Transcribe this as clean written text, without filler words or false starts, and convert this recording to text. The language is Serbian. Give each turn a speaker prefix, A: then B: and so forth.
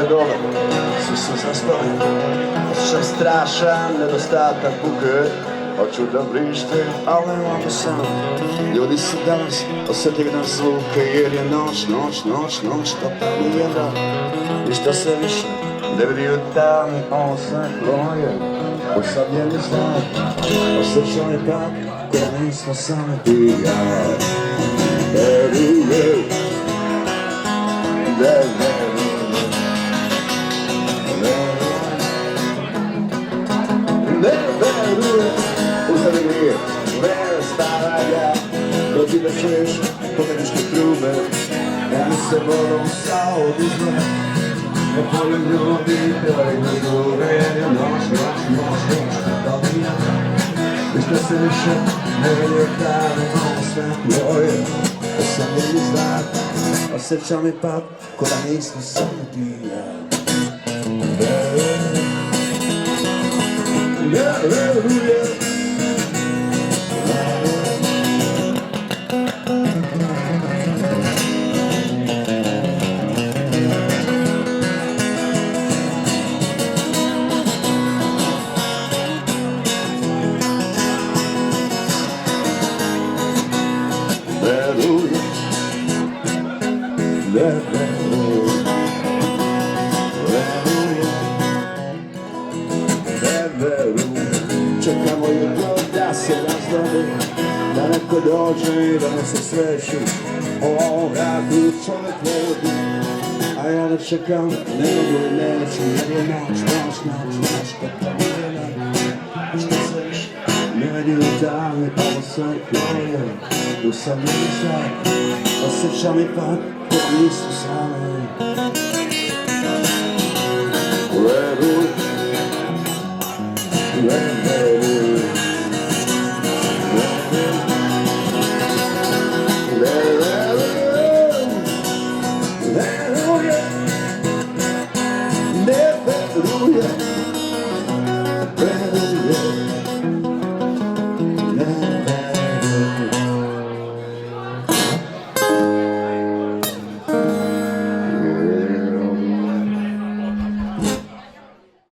A: Dole su se zaspali, osjećam strašan nedostatak buke. Hoću da vrištim, ali nemam sam. Ljudi se danas osjetili na zvuke, jer je noć, totalni jedan. Ništa se više ne vidi u tami, ovo sve ploje, usamljeni znak. Osjećam je tak, koja nismo sami ti i ja. Veruje, da veruje. Ne veruje, ustavi grije, vreme staranja. Dođi da čuješ pomeničke trube, ja mi se vodom sa odizme. Ne volim ljudi, pjevaju na druge, jer je noć, da li ja. Ništa se više ne vidi od tebe, ovo sve ploje, osamljeni znak. Osjećam i pad, ko da nismo samo ti i ja. Veruje. Čekamo jutro da se razdobi, da neko dođe i da ne se sreći. O ovom radu čovjek ne ljubi, a ja ne čekam, ne mogu i neću, jer je noć, kako miljena. Što se više ne vidi u dami, ovo sve ploje, tu sam ne znak. Osjećam i pad, koji nisu same.